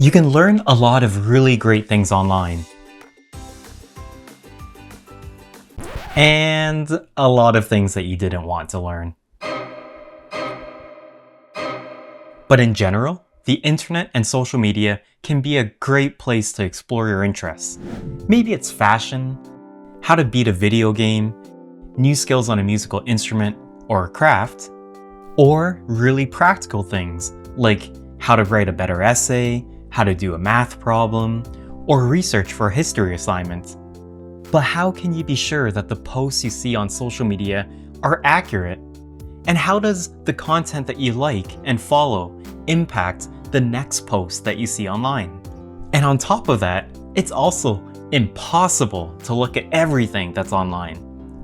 You can learn a lot of really great things online. And a lot of things that you didn't want to learn. But in general, the internet and social media can be a great place to explore your interests. Maybe it's fashion, how to beat a video game, new skills on a musical instrument or a craft, or really practical things like how to write a better essay, how to do a math problem, or research for a history assignment. But how can you be sure that the posts you see on social media are accurate? And how does the content that you like and follow impact the next post that you see online? And on top of that, it's also impossible to look at everything that's online,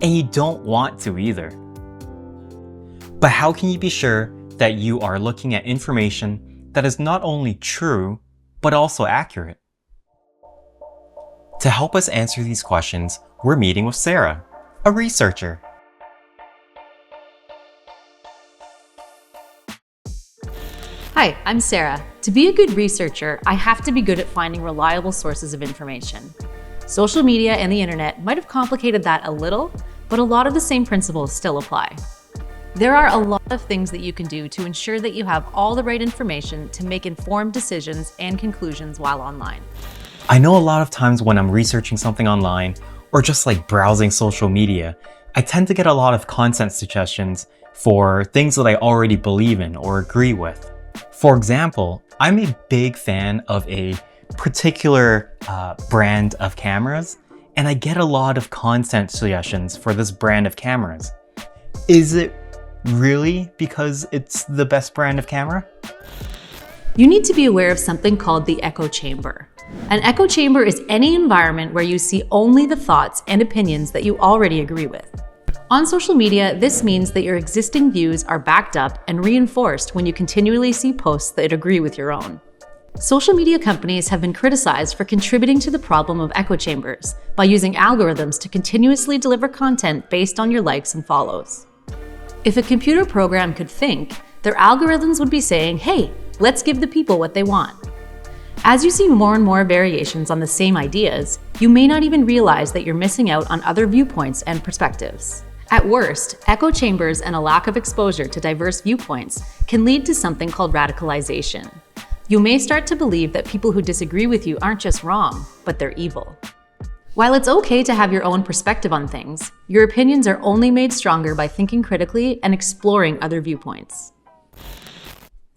and you don't want to either. But how can you be sure that you are looking at information that is not only true, but also accurate? To help us answer these questions, we're meeting with Sarah, a researcher. Hi, I'm Sarah. To be a good researcher, I have to be good at finding reliable sources of information. Social media and the internet might have complicated that a little, but a lot of the same principles still apply. There are a lot of things that you can do to ensure that you have all the right information to make informed decisions and conclusions while online. I know a lot of times when I'm researching something online, or just like browsing social media, I tend to get a lot of content suggestions for things that I already believe in or agree with. For example, I'm a big fan of a particular brand of cameras, and I get a lot of content suggestions for this brand of cameras. Is it really because it's the best brand of camera? You need to be aware of something called the echo chamber. An echo chamber is any environment where you see only the thoughts and opinions that you already agree with. On social media, this means that your existing views are backed up and reinforced when you continually see posts that agree with your own. Social media companies have been criticized for contributing to the problem of echo chambers by using algorithms to continuously deliver content based on your likes and follows. If a computer program could think, their algorithms would be saying, hey, let's give the people what they want. As you see more and more variations on the same ideas, you may not even realize that you're missing out on other viewpoints and perspectives. At worst, echo chambers and a lack of exposure to diverse viewpoints can lead to something called radicalization. You may start to believe that people who disagree with you aren't just wrong, but they're evil. While it's okay to have your own perspective on things, your opinions are only made stronger by thinking critically and exploring other viewpoints.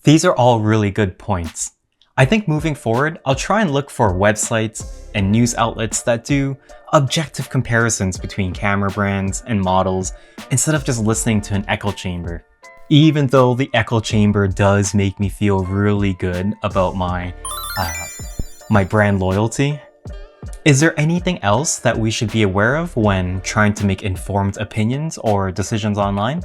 These are all really good points. I think moving forward, I'll try and look for websites and news outlets that do objective comparisons between camera brands and models instead of just listening to an echo chamber. Even though the echo chamber does make me feel really good about my brand loyalty. Is there anything else that we should be aware of when trying to make informed opinions or decisions online?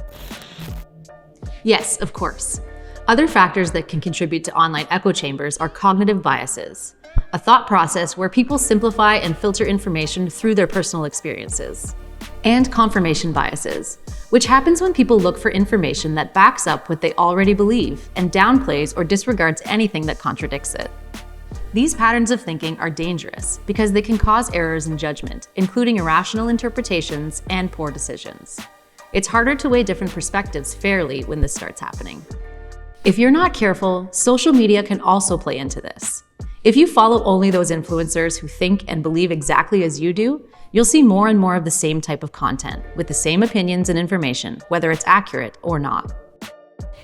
Yes, of course. Other factors that can contribute to online echo chambers are cognitive biases, a thought process where people simplify and filter information through their personal experiences, and confirmation biases, which happens when people look for information that backs up what they already believe and downplays or disregards anything that contradicts it. These patterns of thinking are dangerous because they can cause errors in judgment, including irrational interpretations and poor decisions. It's harder to weigh different perspectives fairly when this starts happening. If you're not careful, social media can also play into this. If you follow only those influencers who think and believe exactly as you do, you'll see more and more of the same type of content, with the same opinions and information, whether it's accurate or not.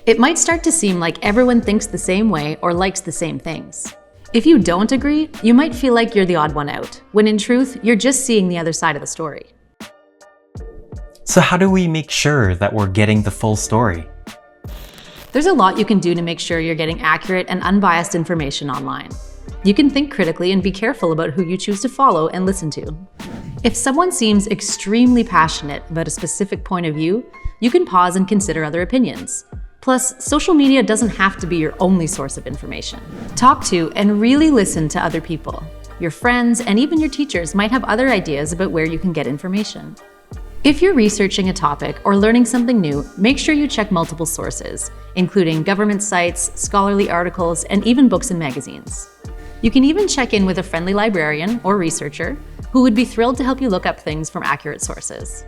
It might start to seem like everyone thinks the same way or likes the same things. If you don't agree, you might feel like you're the odd one out, when in truth, you're just seeing the other side of the story. So how do we make sure that we're getting the full story? There's a lot you can do to make sure you're getting accurate and unbiased information online. You can think critically and be careful about who you choose to follow and listen to. If someone seems extremely passionate about a specific point of view, you can pause and consider other opinions. Plus, social media doesn't have to be your only source of information. Talk to and really listen to other people. Your friends and even your teachers might have other ideas about where you can get information. If you're researching a topic or learning something new, make sure you check multiple sources, including government sites, scholarly articles, and even books and magazines. You can even check in with a friendly librarian or researcher who would be thrilled to help you look up things from accurate sources.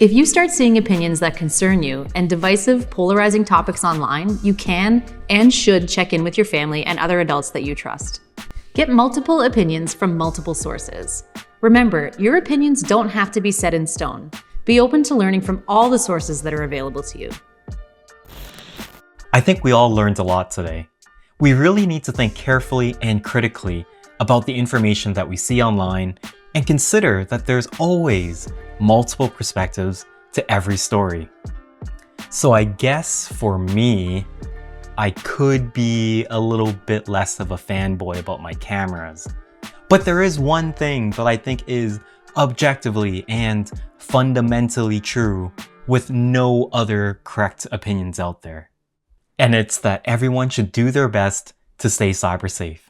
If you start seeing opinions that concern you and divisive, polarizing topics online, you can and should check in with your family and other adults that you trust. Get multiple opinions from multiple sources. Remember, your opinions don't have to be set in stone. Be open to learning from all the sources that are available to you. I think we all learned a lot today. We really need to think carefully and critically about the information that we see online and consider that there's always multiple perspectives to every story. So I guess for me, I could be a little bit less of a fanboy about my cameras. But there is one thing that I think is objectively and fundamentally true with no other correct opinions out there. And it's that everyone should do their best to stay cyber safe.